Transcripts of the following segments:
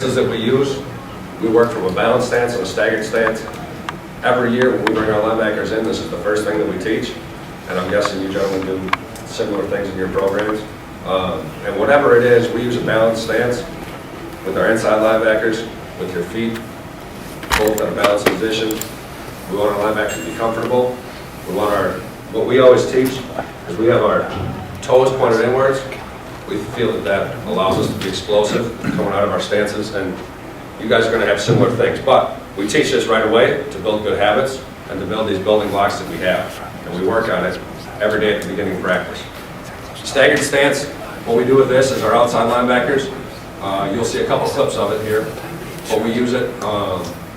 That we use, we work from a balanced stance and a staggered stance. Every year when we bring our linebackers in, this is the first thing that we teach, and I'm guessing you gentlemen do similar things in your programs. And whatever it is, we use a balanced stance with our inside linebackers, with your feet both in a balanced position. We want our linebackers to be comfortable. We want what we always teach is we have our toes pointed inwards. We feel that allows us to be explosive coming out of our stances, and you guys are going to have similar things. But we teach this right away to build good habits and to build these building blocks that we have. And we work on it every day at the beginning of practice. Staggered stance, what we do with this is our outside linebackers. You'll see a couple clips of it here. But we use it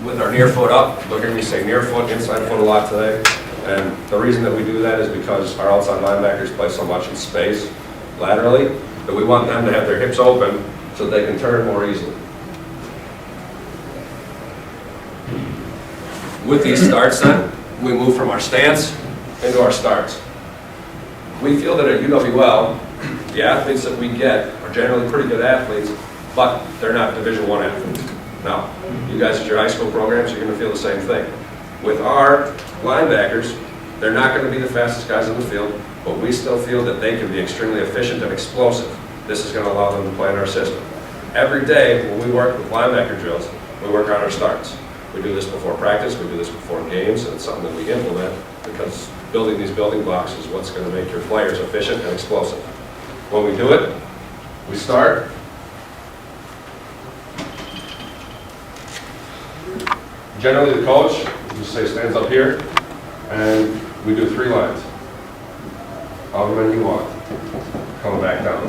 with our near foot up. You'll hear me say near foot, inside foot a lot today. And the reason that we do that is because our outside linebackers play so much in space laterally that we want them to have their hips open so they can turn more easily. With these starts then, we move from our stance into our starts. We feel that at UWL, the athletes that we get are generally pretty good athletes, but they're not Division I athletes. Now, you guys at your high school programs, you're going to feel the same thing. With our linebackers, they're not going to be the fastest guys in the field, but we still feel that they can be extremely efficient and explosive. This is going to allow them to play in our system. Every day when we work with linebacker drills, we work on our starts. We do this before practice, we do this before games, and it's something that we implement because building these building blocks is what's going to make your players efficient and explosive. When we do it, we start. Generally the coach, just say stands up here, and we do 3 lines. However many you want. Coming back down.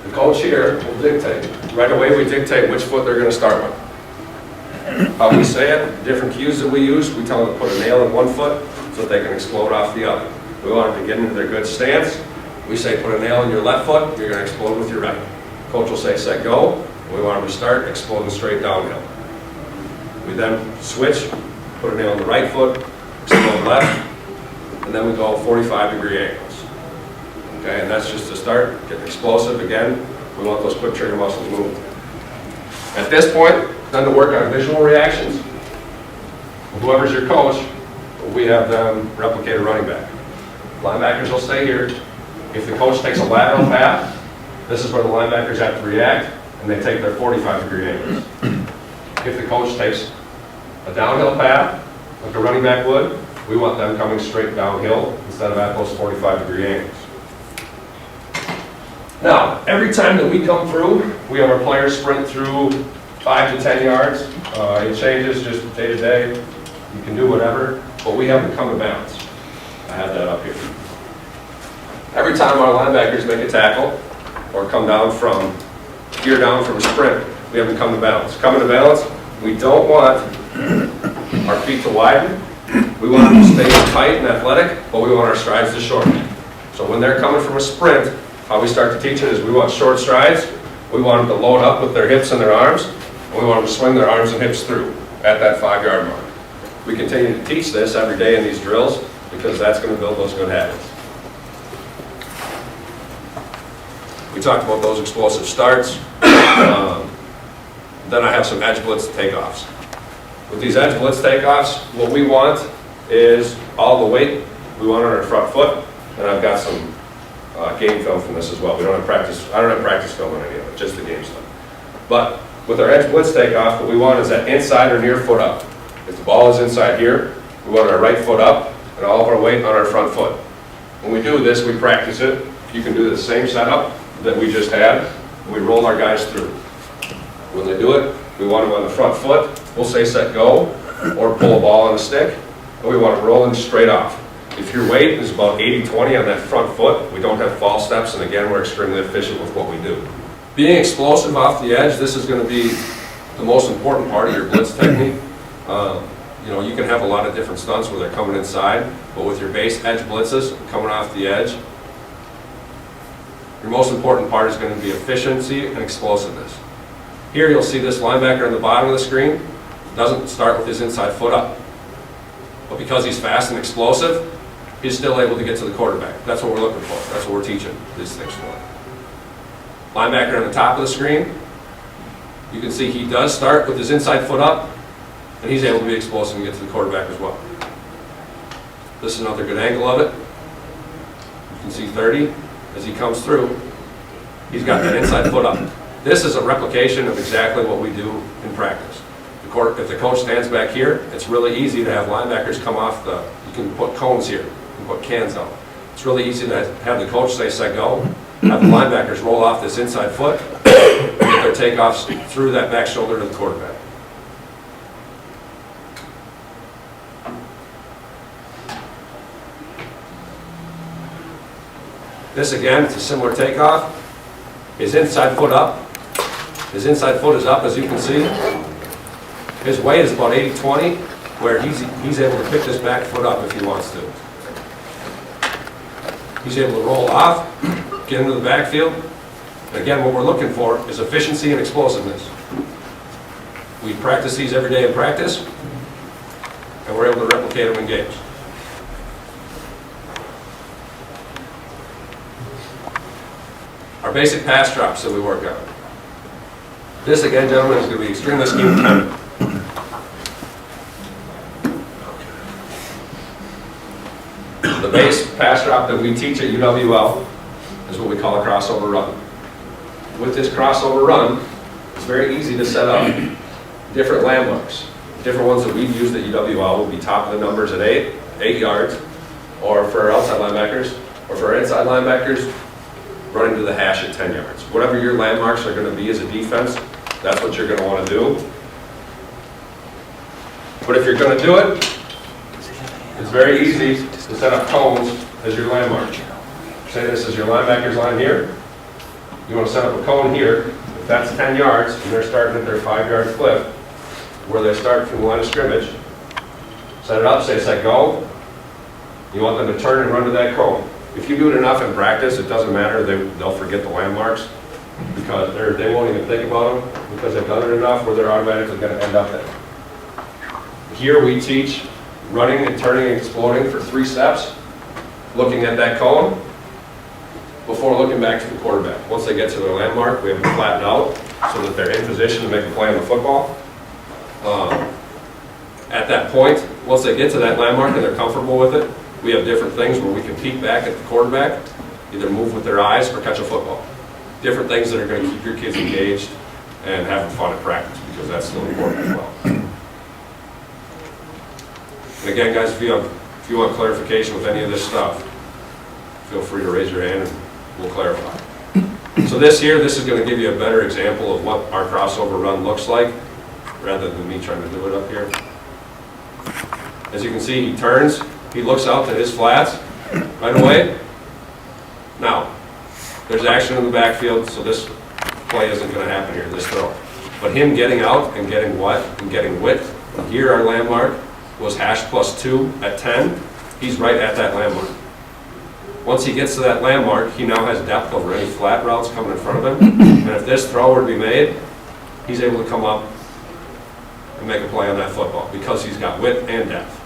The coach here will dictate. Right away we dictate which foot they're going to start with. How we say it, different cues that we use, we tell them to put a nail in one foot so that they can explode off the other. We want them to get into their good stance. We say put a nail in your left foot, you're going to explode with your right. Coach will say set go. We want them to start exploding straight downhill. We then switch, put a nail in the right foot, explode left, and then we go 45-degree angles. Okay, and that's just to start, get explosive again. We want those quick trigger muscles moving. At this point, then to work on visual reactions. Whoever's your coach, we have them replicate a running back. Linebackers will stay here. If the coach takes a lateral path, this is where the linebackers have to react, and they take their 45-degree angles. If the coach takes a downhill path, like a running back would, we want them coming straight downhill instead of at those 45-degree angles. Now, every time that we come through, we have our players sprint through 5 to 10 yards. It changes just day to day. You can do whatever, but we have them come to balance. I have that up here. Every time our linebackers make a tackle or come down from gear down from a sprint, we have them come to balance. Coming to balance, we don't want our feet to widen. We want them to stay tight and athletic, but we want our strides to shorten. So when they're coming from a sprint, how we start to teach it is we want short strides. We want them to load up with their hips and their arms, and we want them to swing their arms and hips through at that 5-yard mark. We continue to teach this every day in these drills because that's going to build those good habits. We talked about those explosive starts. Then I have some edge blitz takeoffs. With these edge blitz takeoffs, what we want is all the weight we want on our front foot, and I've got some game film from this as well. We don't have practice. I don't have practice film on any of it, just the game stuff. But with our edge blitz takeoff, what we want is that inside or near foot up. If the ball is inside here, we want our right foot up and all of our weight on our front foot. When we do this, we practice it. You can do the same setup that we just had. We roll our guys through. When they do it, we want them on the front foot. We'll say set go or pull a ball on a stick, and we want to roll in straight off. If your weight is about 80-20 on that front foot, we don't have false steps, and again, we're extremely efficient with what we do. Being explosive off the edge, this is going to be the most important part of your blitz technique. You can have a lot of different stunts where they're coming inside, but with your base edge blitzes coming off the edge, your most important part is going to be efficiency and explosiveness. Here you'll see this linebacker on the bottom of the screen doesn't start with his inside foot up. But because he's fast and explosive, he's still able to get to the quarterback. That's what we're looking for. That's what we're teaching these things for. Linebacker on the top of the screen, you can see he does start with his inside foot up, and he's able to be explosive and get to the quarterback as well. This is another good angle of it. You can see 30 as he comes through. He's got that inside foot up. This is a replication of exactly what we do in practice. If the coach stands back here, it's really easy to have linebackers come off the, you can put cones here, you can put cans out. It's really easy to have the coach say set go, have the linebackers roll off this inside foot, and get their takeoffs through that back shoulder to the quarterback. This again, it's a similar takeoff. His inside foot up. His inside foot is up, as you can see. His weight is about 80-20, where he's able to pick this back foot up if he wants to. He's able to roll off, get into the backfield. And again, what we're looking for is efficiency and explosiveness. We practice these every day in practice, and we're able to replicate them in games. Our basic pass drops that we work on. This, again, gentlemen, is going to be extremely scheme dependent. The base pass drop that we teach at UWL is what we call a crossover run. With this crossover run, it's very easy to set up different landmarks. Different ones that we've used at UWL will be top of the numbers at 8 yards, or for our outside linebackers, or for our inside linebackers, running to the hash at 10 yards. Whatever your landmarks are going to be as a defense, that's what you're going to want to do. But if you're going to do it, it's very easy to set up cones as your landmark. Say this is your linebacker's line here. You want to set up a cone here. If that's 10 yards and they're starting at their 5-yard clip, where they start from the line of scrimmage, set it up, say set go. You want them to turn and run to that cone. If you do it enough in practice, it doesn't matter. They'll forget the landmarks because they won't even think about them because they've done it enough where they're automatically going to end up there. Here we teach running and turning and exploding for 3 steps, looking at that cone before looking back to the quarterback. Once they get to their landmark, we have them flatten out so that they're in position to make a play on the football. At that point, once they get to that landmark and they're comfortable with it, we have different things where we can peek back at the quarterback, either move with their eyes or catch a football. Different things that are going to keep your kids engaged and having fun at practice, because that's still important as well. And again, guys, if you want clarification with any of this stuff, feel free to raise your hand and we'll clarify. So this is going to give you a better example of what our crossover run looks like, rather than me trying to do it up here. As you can see, he turns. He looks out to his flats right away. Now, there's action in the backfield, so this play isn't going to happen here, this throw. But him getting out and getting what? And getting width. Here our landmark was hash +2 at 10. He's right at that landmark. Once he gets to that landmark, he now has depth over any flat routes coming in front of him. And if this throw were to be made, he's able to come up and make a play on that football because he's got width and depth.